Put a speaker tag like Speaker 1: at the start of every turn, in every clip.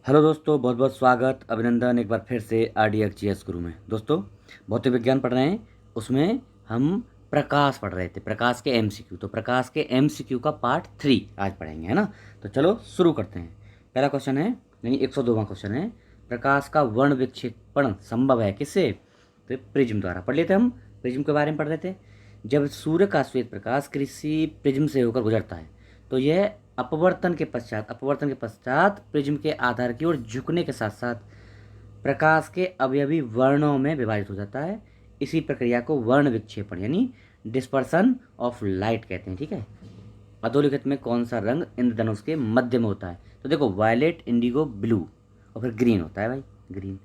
Speaker 1: Hello दोस्तों, बहुत बहुत स्वागत, अभिनंदन एक बार फिर से RDXGS गुरु में। दोस्तों, भौतिक विज्ञान पढ़ रहे हैं। उसमें हम प्रकाश पढ़ रहे थे, प्रकाश के MCQ। तो प्रकाश के MCQ का पार्ट 3 आज पढ़ेंगे, है ना। तो चलो शुरू करते हैं। पहला क्वेश्चन है, यानी 102वां क्वेश्चन है, प्रकाश का वर्ण विक्षेपण संभव है किससे? तो प्रिज्म द्वारा। पढ़ लेते हम, प्रिज्म के बारे में पढ़ रहे थे। जब सूर्य का श्वेत प्रकाश किसी प्रिज्म से होकर गुजरता है तो यह अपवर्तन के पश्चात प्रिज्म के आधार की ओर झुकने के साथ साथ प्रकाश के अवयवी वर्णों में विभाजित हो जाता है। इसी प्रक्रिया को वर्ण विक्षेपण यानी डिस्पर्सन ऑफ लाइट कहते हैं। ठीक है। अधोलिखित में कौन सा रंग इंद्रधनुष के मध्य में होता है? तो देखो, वायलेट, इंडिगो, ब्लू और फिर ग्रीन होता है भाई, ग्रीन।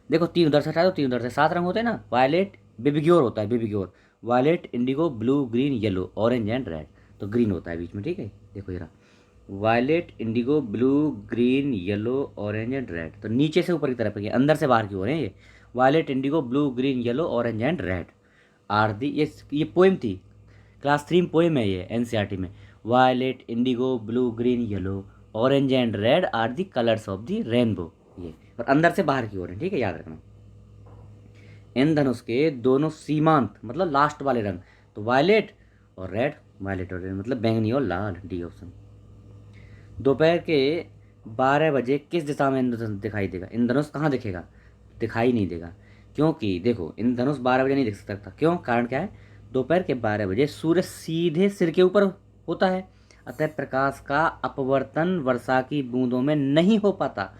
Speaker 1: देखो, तीन उधर से हटा दो, तीन उधर से, 7 रंग होते हैं ना। वायलेट, बिबिग्योर होता है, VIBGYOR, violet, indigo, blue, green, yellow, orange and red. तो ग्रीन होता है बीच में। ठीक है, देखो जरा, violet, indigo, blue, green, yellow, orange and red. तो नीचे से ऊपर की तरफ है, अंदर से बाहर की ओर है ये। Violet, indigo, blue, green, yellow, orange and red are the, ये पोएम थी, क्लास 3 में पोएम है ये, NCERT में। Violet, indigo, blue, green, yellow, orange and red are the colours of the rainbow. ये और अंदर से बाहर की ओर है। ठीक है, याद रखना। इन धनुष के दोनों सीमांत मतलब लास्ट वाले रंग, तो वायलेट और रेड, वायलेट और रेड मतलब बैंगनी और लाल, डी ऑप्शन। दोपहर के 12 बजे किस दिशा में इंद्रधनुष दिखाई देगा? इंद्रधनुष कहाँ दिखेगा? दिखाई नहीं देगा, क्योंकि देखो, इंद्रधनुष 12 बजे नहीं दिख सकता। क्यों? कारण क्या है? दोपहर के 12 बजे सूर्य सीधे सिर के ऊपर होता है, अतः प्रकाश का अपवर्तन वर्षा की बूंदों में नहीं हो पाता।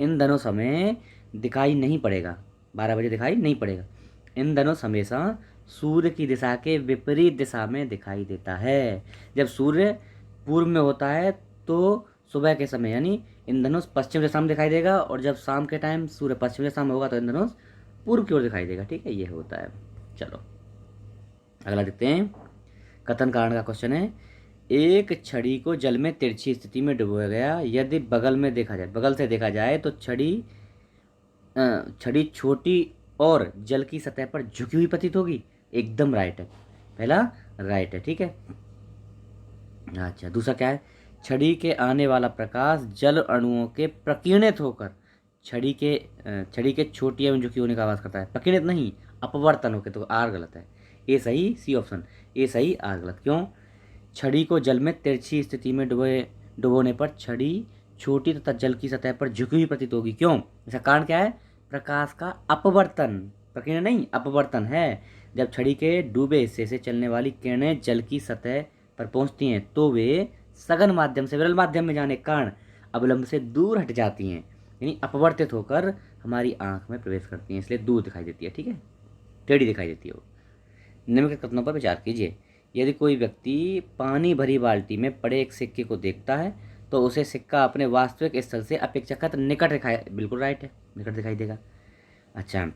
Speaker 1: इंद्रधनुष हमें दिखाई नहीं पड़ेगा, 12 बजे दिखाई नहीं पड़ेगा। इंद्रधनुष हमेशा सूर्य की दिशा के विपरीत दिशा में दिखाई देता है। जब सूर्य पूर्व में होता है तो सुबह के समय यानी इंद्रधनुष पश्चिम दिशा में दिखाई देगा, और जब शाम के टाइम सूर्य पश्चिम दिशा में होगा तो इंद्रधनुष पूर्व की ओर दिखाई देगा। ठीक है, ये होता है। चलो अगला देखते हैं। कथन कारण का क्वेश्चन है, एक छड़ी को जल में तिरछी स्थिति में डुबोया गया, यदि बगल में देखा जाए, बगल से देखा जाए तो छड़ी छोटी और जल की सतह पर झुकी हुई प्रतीत होगी। एकदम राइट है, पहला राइट है। ठीक है। अच्छा, दूसरा क्या है? छड़ी के आने वाला प्रकाश जल अणुओं के प्रकीर्णित होकर छड़ी के छोटी एवं झुकी होने का आवाज करता है। प्रकीर्णित नहीं, अपवर्तन होकर, तो आर गलत है। ए सही, सी ऑप्शन, ए सही, आर गलत। क्यों? छड़ी को जल में तिरछी स्थिति में डुबोने पर छड़ी छोटी तथा जल की सतह पर झुकी हुई प्रतीत होगी। क्यों? इसका कारण क्या है? प्रकाश का अपवर्तन, प्रकीर्णन नहीं, अपवर्तन है। जब छड़ी के डूबे हिस्से से चलने वाली किरणें जल की सतह पर पहुंचती हैं तो वे सघन माध्यम से विरल माध्यम में जाने के कारण अवलंब से दूर हट जाती हैं, यानी अपवर्तित होकर हमारी आंख में प्रवेश करती हैं, इसलिए दूर दिखाई देती है। ठीक है, टेढ़ी दिखाई देती है वो। निम्नलिखित कथनों पर विचार कीजिए। यदि कोई व्यक्ति पानी भरी बाल्टी में पड़े एक सिक्के को देखता है तो उसे सिक्का अपने वास्तविक स्थल से अपेक्षाकृत निकट दिखाई, बिल्कुल राइट है, निकट दिखाई देगा। अच्छा,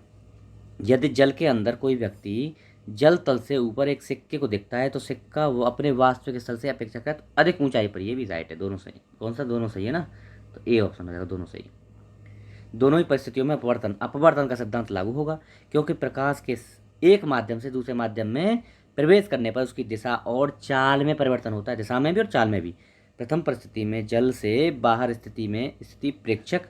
Speaker 1: यदि जल के अंदर कोई व्यक्ति जल तल से ऊपर एक सिक्के को देखता है तो सिक्का वो अपने वास्तविक स्थल से अपेक्षाकृत अधिक ऊंचाई पर, ये भी राइट है, दोनों सही। कौन सा? दोनों सही है ना, तो ए ऑप्शन हो जाएगा, दोनों सही। दोनों ही परिस्थितियों में अपवर्तन अपवर्तन का सिद्धांत लागू होगा, क्योंकि प्रकाश के एक माध्यम से दूसरे माध्यम में प्रवेश करने पर उसकी दिशा और चाल में परिवर्तन होता है, दिशा में भी और चाल में भी। प्रथम परिस्थिति में जल से बाहर स्थिति प्रेक्षक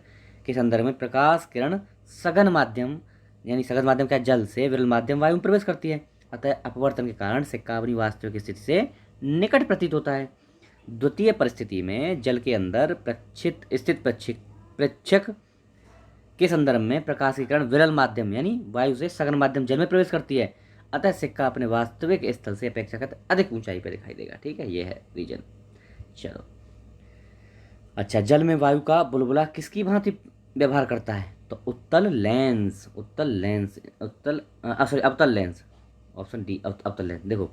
Speaker 1: के संदर्भ में प्रकाश किरण सघन माध्यम, यानी सघन माध्यम क्या? जल से विरल माध्यम वायु में प्रवेश करती है, अतः अपवर्तन के कारण सिक्का अपनी वास्तविक स्थिति से निकट प्रतीत होता है। द्वितीय परिस्थिति में जल के अंदर स्थित प्रेक्षक के संदर्भ में प्रकाश की किरण विरल माध्यम यानी वायु से सघन माध्यम जल में प्रवेश करती है, अतः सिक्का अपने वास्तविक स्थल से अपेक्षाकृत अधिक ऊंचाई पर दिखाई देगा। ठीक है, ये है रीजन। चलो, अच्छा, जल में वायु का बुलबुला किसकी भांति व्यवहार करता है? तो उत्तल लेंस, अवतल लेंस, ऑप्शन डी, अवतल लेंस। देखो,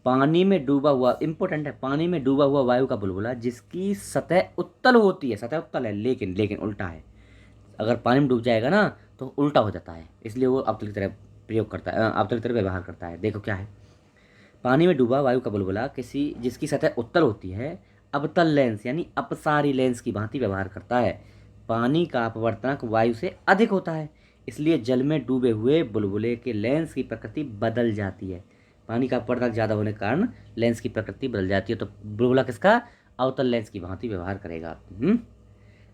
Speaker 1: पानी में डूबा हुआ, इंपॉर्टेंट है, पानी में डूबा हुआ वायु का बुलबुला जिसकी सतह उत्तल होती है, सतह उत्तल है लेकिन लेकिन उल्टा है, अगर पानी में डूब जाएगा ना तो उल्टा हो जाता है, इसलिए वो अवतल की तरह प्रयोग करता है, अवतल की तरह व्यवहार करता है। देखो क्या है, पानी में डूबा वायु का बुलबुला किसी जिसकी सतह उत्तल होती है अवतल लेंस यानी अपसारी लेंस की भांति व्यवहार करता है। पानी का अपवर्तनक वायु से अधिक होता है, इसलिए जल में डूबे हुए बुलबुले के लेंस की प्रकृति बदल जाती है। पानी का अपवर्तनक ज़्यादा होने के कारण लेंस की प्रकृति बदल जाती है, तो बुलबुला किसका? अवतल लेंस की भांति व्यवहार करेगा।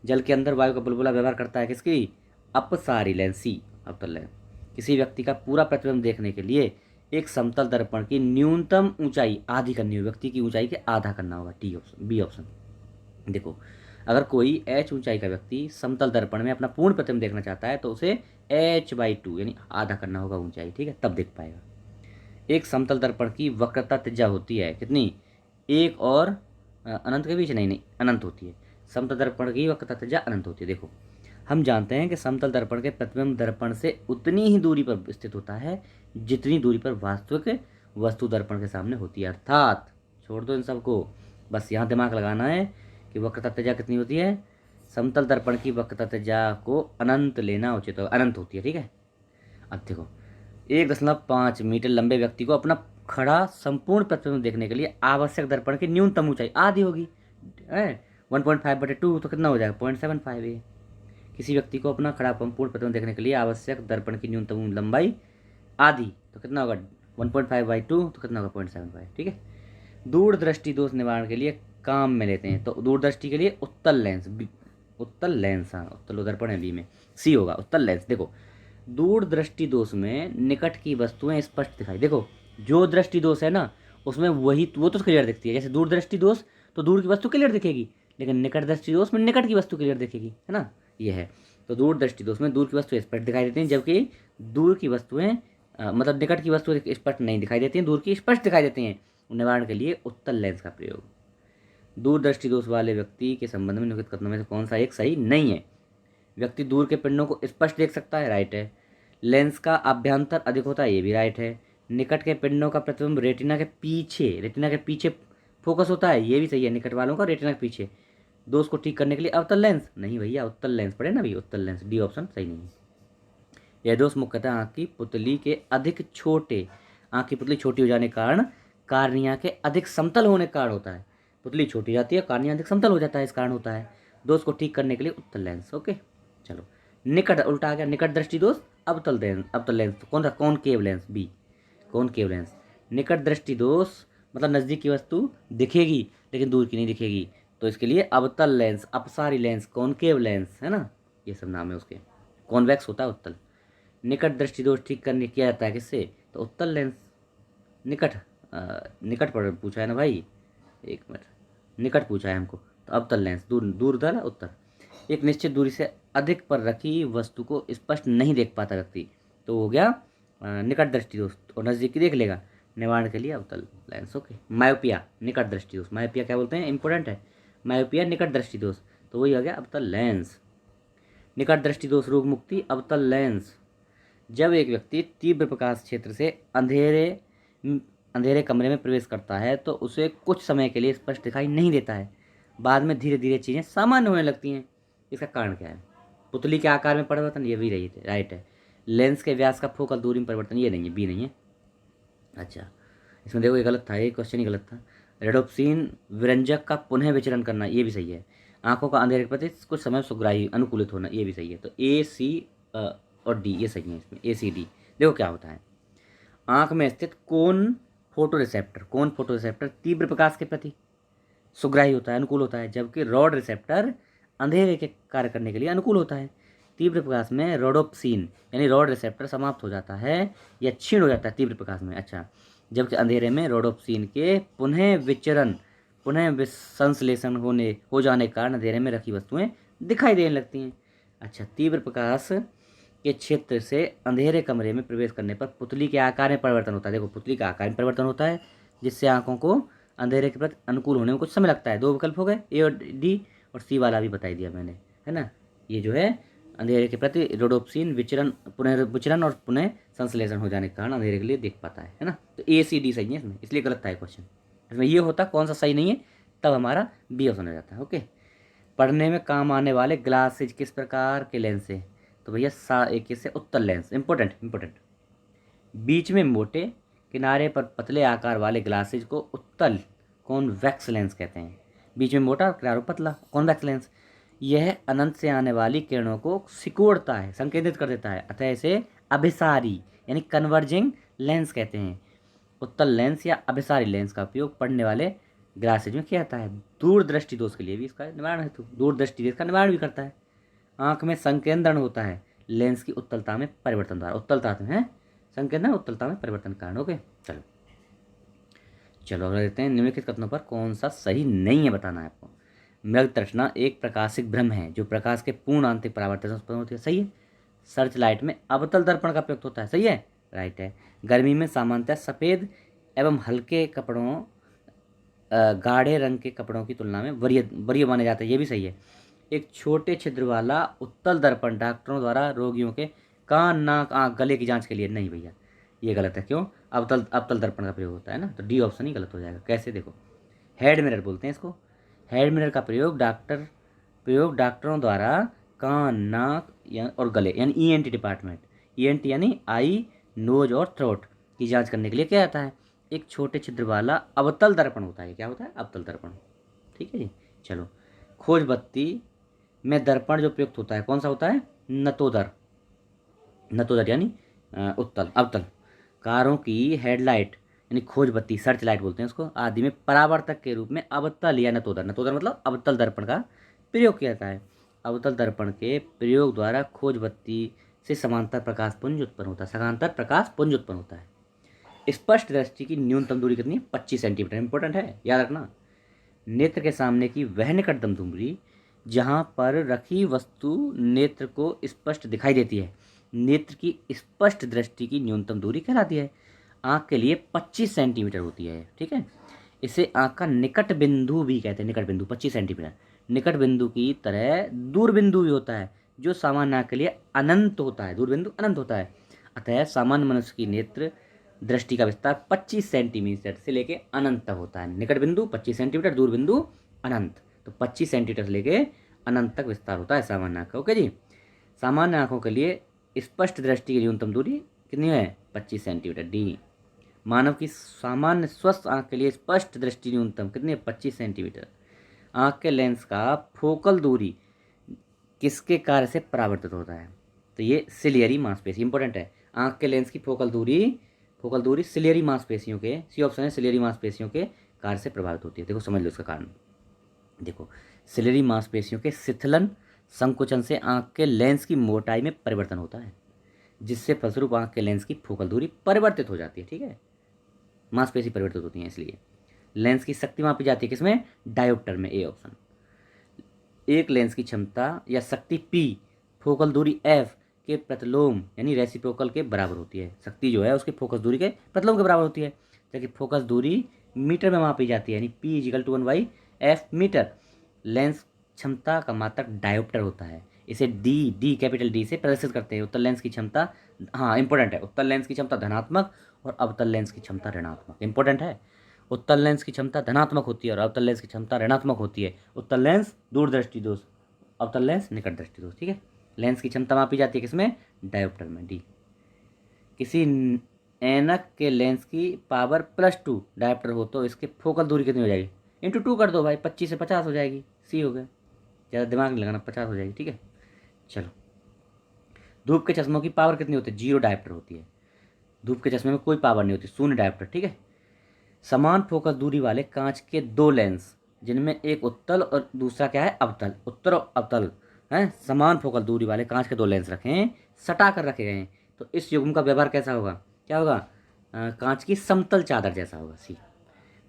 Speaker 1: जल के अंदर वायु का बुलबुला व्यवहार करता है किसकी? अपसारी लेंस, सी अवतल लेंस। किसी व्यक्ति का पूरा प्रतिबिंब देखने के लिए एक समतल दर्पण की न्यूनतम ऊंचाई आधी करनी होगी, व्यक्ति की ऊंचाई के आधा करना होगा, डी ऑप्शन, बी ऑप्शन। देखो, अगर कोई h ऊंचाई का व्यक्ति समतल दर्पण में अपना पूर्ण प्रतिबिंब देखना चाहता है तो उसे h/2 यानी आधा करना होगा ऊंचाई, ठीक है, तब देख पाएगा। एक समतल दर्पण की वक्रता त्रिज्या होती है कितनी? एक और अनंत के बीच, नहीं अनंत होती है। समतल दर्पण की वक्रता त्रिज्या अनंत होती है। देखो, हम जानते हैं कि समतल दर्पण के प्रतिबिंब दर्पण से उतनी ही दूरी पर स्थित होता है जितनी दूरी पर वास्तविक वस्तु दर्पण के सामने होती है। अर्थात छोड़ दो इन सबको, बस यहाँ दिमाग लगाना है कि वक्रता त्रिज्या कितनी होती है। समतल दर्पण की वक्रता त्रिज्या को अनंत लेना उचित है, अनंत होती है, ठीक है। अब देखो, 1.5 मीटर लंबे व्यक्ति को अपना खड़ा संपूर्ण प्रतिबिंब देखने के लिए आवश्यक दर्पण की न्यूनतम ऊंचाई आधी होगी। 1.5/2 तो कितना हो जाएगा? 0.75 है। किसी व्यक्ति को अपना खड़ा संपूर्ण प्रतिबिंब देखने के लिए आवश्यक दर्पण की न्यूनतम लंबाई आधी, तो कितना होगा? 1.5/2 तो कितना होगा? 0.75, ठीक है। दूरदृष्टि दोष निवारण के लिए काम में लेते हैं, तो दूरदृष्टि के लिए उत्तल लेंस, उत्तल लेंस, हाँ उत्तल दर्पण है बी में, सी होगा उत्तल लेंस। देखो, दूरदृष्टि दोष में निकट की वस्तुएं स्पष्ट दिखाई, देखो जो दृष्टि दोष है ना उसमें वही वो तो क्लियर दिखती है। जैसे दूरदृष्टि दोष तो दूर की वस्तु क्लियर दिखेगी, लेकिन निकट दृष्टि दोष में निकट की वस्तु क्लियर दिखेगी, है ना, ये है। तो दूरदृष्टि दोष में दूर की वस्तु स्पष्ट दिखाई देती हैं, जबकि दूर की वस्तुएं मतलब निकट की वस्तु स्पष्ट नहीं दिखाई देती हैं, दूर की स्पष्ट दिखाई देती हैं। निवारण के लिए उत्तल लेंस का प्रयोग। दूरदृष्टि दोष वाले व्यक्ति के संबंध में निम्नलिखित कथनों में से कौन सा एक सही नहीं है? व्यक्ति दूर के पिंडों को स्पष्ट देख सकता है, राइट है। लेंस का अभ्यंतर अधिक होता है, ये भी राइट है। निकट के पिंडों का प्रतिबिंब रेटिना के पीछे फोकस होता है, ये भी सही है, निकट वालों का रेटिना के पीछे। दोष को ठीक करने के लिए अवतल लेंस, नहीं भैया उत्तल लेंस पड़े ना भी, उत्तल लेंस, डी ऑप्शन सही नहीं है। यह दोष मुख्यतः आँख की पुतली के अधिक छोटे, आँख की पुतली छोटी हो जाने के कारण कार्निया के अधिक समतल होने के कारण होता है। पुतली छोटी जाती है, कार्निया अधिक समतल हो जाता है, इस कारण होता है। दोष को ठीक करने के लिए उत्तल लेंस, ओके। चलो, निकट उल्टा आ गया, निकट दृष्टि दोष अवतल लेंस, तो कौन सा? Concave lens, B concave lens. निकट दृष्टि दोष मतलब नज़दीक की वस्तु दिखेगी लेकिन दूर की नहीं दिखेगी, तो इसके लिए अवतल लेंस, अपसारी लेंस, कॉनकेव लेंस, है ना, ये सब नाम है उसके। कॉन्वेक्स होता है उत्तल। निकट दृष्टि दोष ठीक करने किया जाता है किससे? तो उत्तल लेंस। निकट पर पूछा है ना भाई, एक मिनट, निकट पूछा है हमको, तो अवतल लेंस, दूर दूर दर उत्तर। एक निश्चित दूरी से अधिक पर रखी वस्तु को स्पष्ट नहीं देख पाता व्यक्ति, तो हो गया निकट दृष्टि दोष, और नज़दीक की देख लेगा। निवारण के लिए अवतल लेंस, ओके। मायोपिया, निकट दृष्टि दोष, मायोपिया क्या बोलते हैं, इंपॉर्टेंट है। मायोपिया निकट दृष्टि दोष, तो वही हो गया अवतल लेंस। निकट दृष्टि दोष रोग मुक्ति, अवतल लेंस। जब एक व्यक्ति तीव्र प्रकाश क्षेत्र से अंधेरे कमरे में प्रवेश करता है तो उसे कुछ समय के लिए स्पष्ट दिखाई नहीं देता है, बाद में धीरे धीरे चीज़ें सामान्य होने लगती हैं। इसका कारण क्या है? पुतली के आकार में परिवर्तन, ये भी रही है, राइट है। लेंस के व्यास का फोकल दूरी में परिवर्तन, ये नहीं है, बी नहीं है। अच्छा, इसमें देखो ये गलत था, ये क्वेश्चन ही गलत था। रेडोप्सिन विरंजक का पुनः विचलन करना, ये भी सही है। आंखों का अंधेरे के प्रति कुछ समय सुग्राही अनुकूलित होना, ये भी सही है। तो ए, सी और डी ये सही है इसमें, ए, सी, डी। देखो क्या होता है, आंख में स्थित कोन फोटोरिसेप्टर तीव्र प्रकाश के प्रति सुग्राही होता है, अनुकूल होता है, जबकि रॉड रिसेप्टर अंधेरे के कार्य करने के लिए अनुकूल होता है। तीव्र प्रकाश में रोडोप्सिन यानी रॉड रिसेप्टर समाप्त हो जाता है या क्षीण हो जाता है तीव्र प्रकाश में, अच्छा, जबकि अंधेरे में रोडोप्सिन के पुनः संश्लेषण हो जाने के कारण अंधेरे में रखी वस्तुएं दिखाई देने लगती हैं। अच्छा, तीव्र प्रकाश के क्षेत्र से अंधेरे कमरे में प्रवेश करने पर पुतली के आकार में परिवर्तन होता है। देखो, पुतली का आकार में परिवर्तन होता है जिससे आंखों को अंधेरे के प्रति अनुकूल होने में कुछ समय लगता है। दो विकल्प हो गए, ए और डी, और सी वाला भी बता दिया मैंने, है ना। ये जो है अंधेरे के प्रति रोडोप्सिन पुनर्विचरण और पुनः संश्लेषण हो जाने के कारण अंधेरे के लिए देख पाता है ना। तो ए, सी, डी सही है इसमें, इसलिए गलत था क्वेश्चन। इसमें ये होता कौन सा सही नहीं है, तब हमारा बी ऑप्शन हो जाता है, ओके। पढ़ने में काम आने वाले ग्लासेज किस प्रकार के लेंस है? तो भैया एक से उत्तल लेंस, इंपॉर्टेंट। बीच में मोटे, किनारे पर पतले आकार वाले ग्लासेज को उत्तल कॉन्वेक्स लेंस कहते हैं। बीच में मोटा, किनारों पतला, कॉन्वेक्स लेंस। यह अनंत से आने वाली किरणों को सिकोड़ता है, संकेंद्रित कर देता है, अतः इसे अभिसारी यानी कन्वर्जिंग लेंस कहते हैं। उत्तल लेंस या अभिसारी लेंस का उपयोग पढ़ने वाले ग्लासेज में क्या आता है, दूरदृष्टि दोष के लिए भी इसका निवारण है, तो दूरदृष्टि इसका निवारण भी करता है। आंख में संकेंद्रण होता है लेंस की उत्तलता में परिवर्तन द्वारा, उत्तलता में संकेंद्रण उत्तलता में परिवर्तन के कारण। ओके, चलो चलो अगला देखते हैं, निम्नलिखित कथनों पर कौन सा सही नहीं है बताना है आपको। मृग तृष्णा एक प्रकाशिक भ्रम है जो प्रकाश के पूर्ण आंतरिक परावर्तन से उत्पन्न होती है, सही है। सर्च लाइट में अवतल दर्पण का प्रयुक्त होता है, सही है, राइट है। गर्मी में सामान्यतः सफ़ेद एवं हल्के कपड़ों गाढ़े रंग के कपड़ों की तुलना में वरीय वरीय माने जाते हैं, ये भी सही है। एक छोटे छिद्र वाला उत्तल दर्पण डॉक्टरों द्वारा रोगियों के कान नाक आँख गले की जांच के लिए, नहीं भैया ये गलत है, क्यों, अवतल अवतल दर्पण का प्रयोग होता है ना, तो डी ऑप्शन ही गलत हो जाएगा। कैसे, देखो हेड मिरर बोलते हैं इसको, हेड मिरर का प्रयोग डॉक्टरों द्वारा कान नाक और गले यानी ईएनटी डिपार्टमेंट, ईएनटी यानी आई नोज और थ्रोट की जांच करने के लिए क्या आता है, एक छोटे छिद्र वाला अवतल दर्पण होता है। क्या होता है, अवतल दर्पण, ठीक है जी। चलो, खोज बत्ती में दर्पण जो प्रयुक्त होता है कौन सा होता है, नतोदर, नतोदर यानी उत्तल अवतल। कारों की हेडलाइट यानी खोज बत्ती, सर्च लाइट बोलते हैं उसको, आदि में परावर्तक के रूप में अवतल या नतोदर, नतोदर मतलब अवतल दर्पण का प्रयोग किया जाता है। अवतल दर्पण के प्रयोग द्वारा खोज बत्ती से समांतर प्रकाश पुंज उत्पन्न होता है, समांतर प्रकाश पुंज उत्पन्न होता है। स्पष्ट दृष्टि की न्यूनतम दूरी कितनी है, 25 सेंटीमीटर, इंपॉर्टेंट है, याद रखना। नेत्र के सामने की वह निकटतम दूरी जहाँ पर रखी वस्तु नेत्र को स्पष्ट दिखाई देती है, नेत्र की स्पष्ट दृष्टि की न्यूनतम दूरी कहलाती है। आँख के लिए 25 सेंटीमीटर होती है, ठीक है। इसे आँख का निकट बिंदु भी कहते हैं, निकट बिंदु 25 सेंटीमीटर। निकट बिंदु की तरह दूर बिंदु भी होता है जो सामान्य आँख के लिए अनंत होता है, दूर बिंदु अनंत होता है। अतः सामान्य मनुष्य की नेत्र दृष्टि का विस्तार 25 सेंटीमीटर से लेके अनंत तक होता है। निकट बिंदु 25 सेंटीमीटर, दूर बिंदु अनंत, तो 25 सेंटीमीटर से लेके अनंत तक विस्तार होता है सामान्य आँख का। ओके जी। सामान्य आँखों के लिए स्पष्ट दृष्टि की न्यूनतम दूरी कितनी है, 25 सेंटीमीटर, डी। मानव की सामान्य स्वस्थ आँख के लिए स्पष्ट दृष्टि न्यूनतम कितनी है, 25 सेंटीमीटर। आँख के लेंस का फोकल दूरी किसके कार्य से परावर्तित होता है, तो ये सिलियरी मांसपेशी, इंपॉर्टेंट है। आँख के लेंस की फोकल दूरी सिलियरी मांसपेशियों के, सी ऑप्शन है, सिलियरी मांसपेशियों के कार्य से प्रभावित होती है। देखो समझ लो इसका कारण, देखो सिलियरी मांसपेशियों के शिथिलन संकुचन से आँख के लेंस की मोटाई में परिवर्तन होता है, जिससे फलस्वरूप आँख के लेंस की फोकल दूरी परिवर्तित हो जाती है, ठीक है, मांसपेशी परिवर्तित होती है। इसलिए लेंस की शक्ति मापी जाती है किसमें, डायोप्टर में, ए ऑप्शन। एक लेंस की क्षमता या शक्ति P फोकल दूरी F के प्रतिलोम यानी रेसिप्रोकल के बराबर होती है। शक्ति जो है उसकी फोकस दूरी के प्रतिलोम के बराबर होती है, जबकि फोकस दूरी मीटर में मापी जाती है, यानी P is equal to 1/F metre. Lens क्षमता का मात्रक डायोप्टर होता है, इसे डी कैपिटल डी से प्रदर्शित करते हैं। उत्तल लेंस की क्षमता, हाँ इंपॉर्टेंट है, उत्तल लेंस की क्षमता धनात्मक और अवतल लेंस की क्षमता ऋणात्मक, इंपॉर्टेंट है। उत्तल लेंस की क्षमता धनात्मक होती है और अवतल लेंस की क्षमता ऋणात्मक होती है। उत्तल लेंस दूरदृष्टि दोष, अवतल लेंस निकट दृष्टि दोष, ठीक है। लेंस की क्षमता मापी जाती है किसमें, डायोप्टर में, डी। किसी ऐनक के लेंस की पावर +2 डायोप्टर हो तो इसके फोकल दूरी कितनी हो जाएगी, इंटू 2 कर दो भाई, 25 से 50 हो जाएगी, सी हो गया, ज़्यादा दिमाग नहीं लगाना, 50 हो जाएगी, ठीक है। चलो, धूप के चश्मों की पावर कितनी होती है, 0 डायोप्टर होती है। धूप के चश्मे में कोई पावर नहीं होती, 0 डायोप्टर, ठीक है। समान फोकस दूरी वाले कांच के दो लेंस जिनमें एक उत्तल और दूसरा क्या है, अवतल, उत्तर और अवतल हैं, समान फोकल दूरी वाले कांच के दो लेंस रखें, सटा कर रखे गए हैं, तो इस युग्म का व्यवहार कैसा होगा, क्या होगा, कांच की समतल चादर जैसा होगा, सी।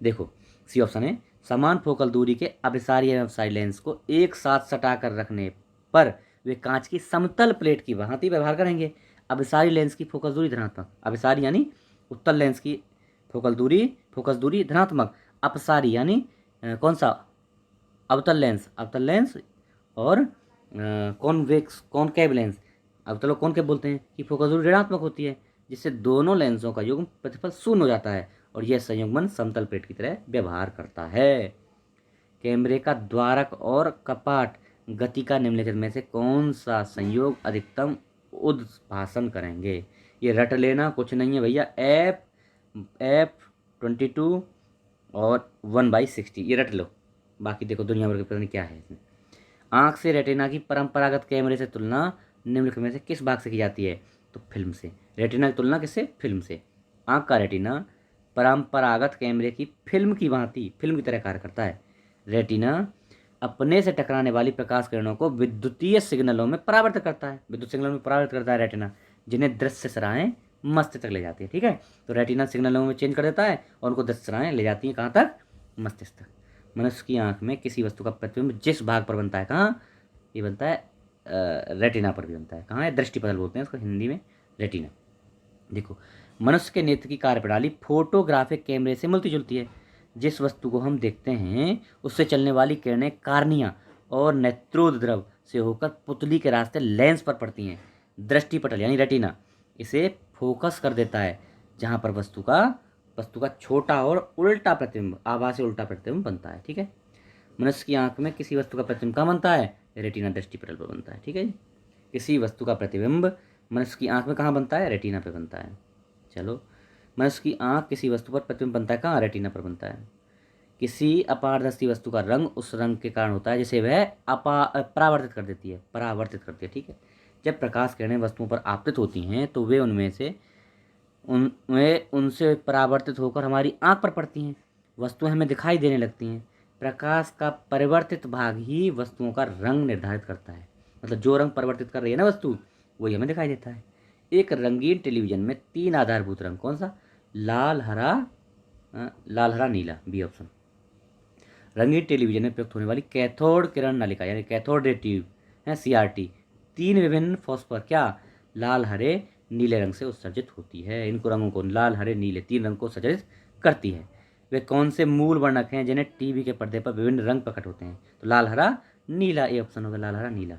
Speaker 1: देखो सी ऑप्शन है, समान फोकल दूरी के अभिसारी एवं अपसारी लेंस को एक साथ सटा कर रखने पर वे कांच की समतल प्लेट की भांति व्यवहार करेंगे। अभिसारी लेंस की फोकस दूरी धनात्मक, अभिसारी यानी उत्तल लेंस की फोकस दूरी धनात्मक, अपसारी यानी कौन सा, अवतल लेंस और कॉनकेव लेंस, अवतल और कॉनकेव बोलते हैं कि फोकस दूरी ऋणात्मक होती है, जिससे दोनों लेंसों का युग्म प्रतिफल शून्य हो जाता है और यह संयुग्मन समतल प्लेट की तरह व्यवहार करता है। कैमरे का द्वारक और कपाट गति का निम्नलिखित में से कौन सा संयोग अधिकतम उद्भाषण करेंगे, ये रट लेना, कुछ नहीं है भैया, F22 और 1/60, ये रट लो, बाकी देखो दुनिया भर के पता नहीं क्या है इसमें। आँख से रेटिना की परंपरागत कैमरे से तुलना निम्नलिखित में से किस भाग से की जाती है, तो फिल्म से। रेटिना की तुलना किससे, फिल्म से। आँख का रेटिना परंपरागत कैमरे की फिल्म की तरह कार्य करता है। रेटिना अपने से टकराने वाली प्रकाश किरणों को विद्युतीय सिग्नलों में परावर्तित करता है। विद्युत सिग्नलों में परावर्तित करता है रेटिना, जिन्हें दृश्य सराहें मस्तिष्क तक ले जाती है। ठीक है, तो रेटिना सिग्नलों में चेंज कर देता है और उनको दृश्य सराहें ले जाती हैं कहाँ तक? मस्तिष्क तक। मनुष्य की आंख में किसी वस्तु का प्रतिबिंब जिस भाग पर बनता है, कहाँ ये बनता है? रेटिना पर भी बनता है। कहाँ है? दृष्टिपटल बोलते हैं उसको हिंदी में, रेटिना। देखो, मनुष्य के नेत्र की कार्यप्रणाली फोटोग्राफिक कैमरे से मिलती जुलती है। जिस वस्तु को हम देखते हैं उससे चलने वाली किरणें कार्निया और नेत्रोद्रव से होकर पुतली के रास्ते लेंस पर पड़ती हैं। दृष्टिपटल यानी रेटिना इसे फोकस कर देता है, जहाँ पर वस्तु का छोटा और उल्टा प्रतिबिंब, आभासी उल्टा प्रतिबिंब बनता है। ठीक है, मनुष्य की आंख में किसी वस्तु का प्रतिबिंब कहाँ बनता है? रेटिना दृष्टिपटल पर बनता है। ठीक है जी, किसी वस्तु का प्रतिबिंब मनुष्य की आंख में कहाँ बनता है? रेटिना पे बनता है। चलो, मनुष्य की आंख किसी वस्तु पर प्रतिबिंब बनता है कहाँ? रेटिना पर बनता है। किसी अपारदर्शी वस्तु का रंग उस रंग के कारण होता है जिसे वह परावर्तित कर देती है। ठीक है, जब प्रकाश किरणें वस्तुओं पर आपतित होती हैं तो वे उनसे परावर्तित होकर हमारी आंख पर पड़ती हैं। वस्तुएं हमें दिखाई देने लगती हैं। प्रकाश का परिवर्तित भाग ही वस्तुओं का रंग निर्धारित करता है। मतलब जो रंग परिवर्तित कर रही है ना वस्तु, वही हमें दिखाई देता है। एक रंगीन टेलीविजन में 3 आधारभूत रंग, कौन सा? लाल, हरा, नीला, बी ऑप्शन। रंगीन टेलीविजन में प्रयुक्त होने वाली कैथोड किरण नलिका यानी कैथोड रे ट्यूब है, CRT, 3 विभिन्न फॉस्फर क्या? लाल, हरे, नीले रंग से उत्सर्जित होती है। इनको रंगों को, लाल, हरे, नीले, 3 रंग को उत्सर्जित करती है। वे कौन से मूल वर्णक हैं जिन्हें टीवी के पर्दे पर विभिन्न रंग प्रकट होते हैं? तो लाल, हरा, नीला, ए ऑप्शन होगा, लाल, हरा, नीला।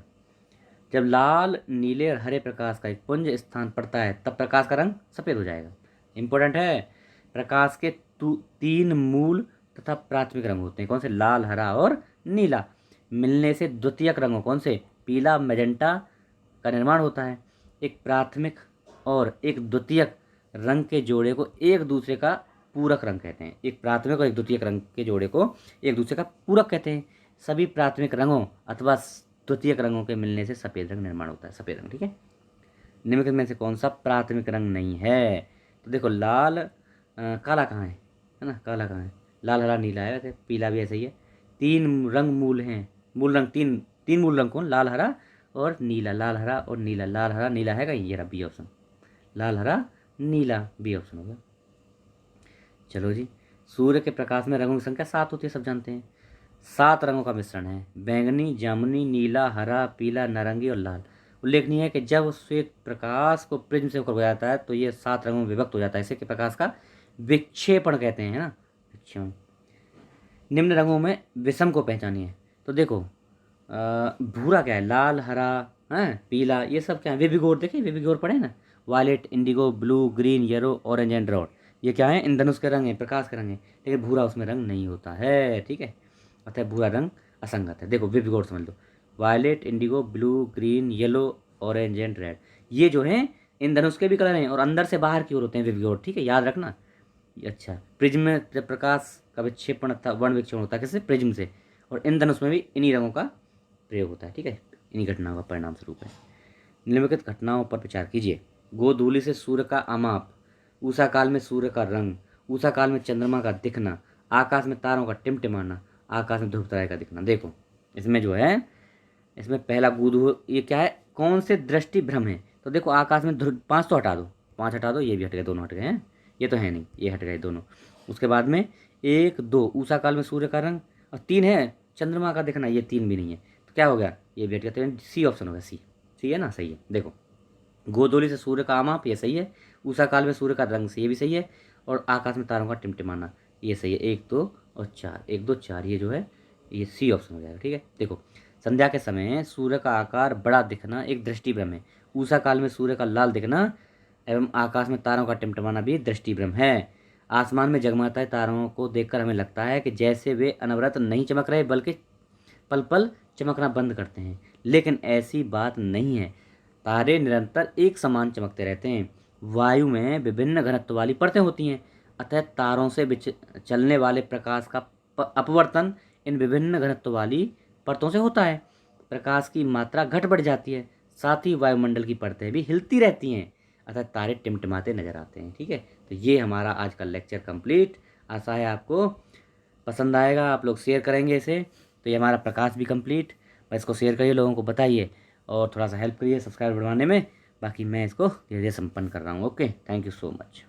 Speaker 1: जब लाल, नीले और हरे प्रकाश का एक पुंज स्थान पड़ता है तब प्रकाश का रंग सफ़ेद हो जाएगा। इंपॉर्टेंट है, प्रकाश के 3 मूल तथा प्राथमिक रंग होते हैं, कौन से? लाल, हरा और नीला। मिलने से द्वितीयक रंगों, कौन से? पीला, मैजेंटा का निर्माण होता है। एक प्राथमिक और एक द्वितीयक रंग के जोड़े को एक दूसरे का पूरक रंग कहते हैं। एक प्राथमिक और एक द्वितीयक रंग के जोड़े को एक दूसरे का पूरक कहते हैं। सभी प्राथमिक रंगों अथवा द्वितीयक रंगों के मिलने से सफ़ेद रंग निर्माण होता है, सफ़ेद रंग। ठीक है, निम्नलिखित में से कौन सा प्राथमिक रंग नहीं है? तो देखो, काला कहाँ है ना? काला कहाँ है? लाल, हरा, नीला है, वैसे पीला भी ऐसे ही है। 3 रंग मूल हैं, मूल रंग तीन मूल रंग कौन? लाल, हरा और नीला। लाल, हरा और नीला, लाल, हरा, नीला है कहीं? ये रहा बी ऑप्शन, लाल, हरा, नीला, बी ऑप्शन होगा। चलो जी, सूर्य के प्रकाश में रंगों की संख्या 7 होती है, सब जानते हैं। 7 रंगों का मिश्रण है, बैंगनी, जामुनी, नीला, हरा, पीला, नारंगी और लाल। उल्लेखनीय है कि जब श्वेत प्रकाश को प्रिज्म से होकर गुजरता है तो ये 7 रंगों में विभक्त हो जाता है। इसे कि प्रकाश का विक्षेपण कहते हैं, है ना, विक्षेपण। निम्न रंगों में विषम को पहचानिए। तो देखो, भूरा क्या है? लाल, हरा, है, पीला, ये सब क्या है? विविगोर, देखिए विविगोर पढ़े ना, violet, indigo, blue, green, yellow, orange and red, ये क्या है? इंद्रधनुष के रंग है, प्रकाश के रंग है, लेकिन भूरा उसमें रंग नहीं होता है। ठीक है, अतः भूरा रंग असंगत है। देखो, विविगोर समझ लो, violet, indigo, blue, green, yellow, orange and red, ये जो है इंद्रधनुष के भी कलर हैं और अंदर से बाहर की ओर होते हैं विविगोर। ठीक है, याद रखना। अच्छा, प्रिज्म में जब प्रकाश का विक्षेपण अर्थात वर्ण विक्षेपण होता है किससे? प्रिज्म से। और इंद्रधनुष में भी इन्हीं रंगों का प्रयोग होता है। ठीक है, इन्हीं घटनाओं का परिणाम स्वरूप है। निम्नलिखित घटनाओं पर विचार कीजिए। गोधूलि से सूर्य का अमाप, उषा काल में सूर्य का रंग, उषा काल में चंद्रमा का दिखना, आकाश में तारों का टिमटिमाना, आकाश में ध्रुव तारे का दिखना। देखो, इसमें जो है, इसमें पहला गोधूल, ये क्या है? कौन से दृष्टि भ्रम है? तो देखो, आकाश में ध्रुव, 5 तो हटा दो, 5 हटा दो, ये भी हट गए, दोनों हट गए हैं, ये तो है नहीं, ये हट गए दोनों। उसके बाद में 1, 2 उषा काल में सूर्य का रंग, और 3 है चंद्रमा का दिखना, ये 3 भी नहीं है, तो क्या हो गया? ये भी हट गया। तो सी ऑप्शन होगा, सी है ना, सही है। देखो, गोधूलि से सूर्य का आमाप, ये सही है। उषा काल में सूर्य का रंग से, ये भी सही है। और आकाश में तारों का टिमटिमाना, ये सही है। 1, 2 और 4, 1, 2, 4, ये जो है ये सी ऑप्शन हो जाएगा। ठीक है, देखो, संध्या के समय सूर्य का आकार बड़ा दिखना एक दृष्टिभ्रम है। उषा काल में सूर्य का लाल दिखना एवं आकाश में तारों का टिमटिमाना भी दृष्टिभ्रम है। आसमान में जगमगाते तारों को देखकर हमें लगता है कि जैसे वे अनवरत नहीं चमक रहे बल्कि पल पल चमकना बंद करते हैं, लेकिन ऐसी बात नहीं है। तारे निरंतर एक समान चमकते रहते हैं। वायु में विभिन्न घनत्व वाली परतें होती हैं, अतः तारों से चलने वाले प्रकाश का अपवर्तन इन विभिन्न घनत्व वाली परतों से होता है। प्रकाश की मात्रा घट बढ़ जाती है, साथ ही वायुमंडल की परतें भी हिलती रहती हैं। अतः तारे टिमटिमाते नज़र आते हैं। ठीक है, तो ये हमारा आज का लेक्चर कंप्लीट। आशा है आपको पसंद आएगा, आप लोग शेयर करेंगे इसे। तो ये हमारा प्रकाश भी कंप्लीट। बस इसको शेयर करिए, लोगों को बताइए और थोड़ा सा हेल्प करिए सब्सक्राइब बढ़वाने में। बाकी मैं इसको धीरे धीरे संपन्न कर रहा हूँ। Okay, thank you so much.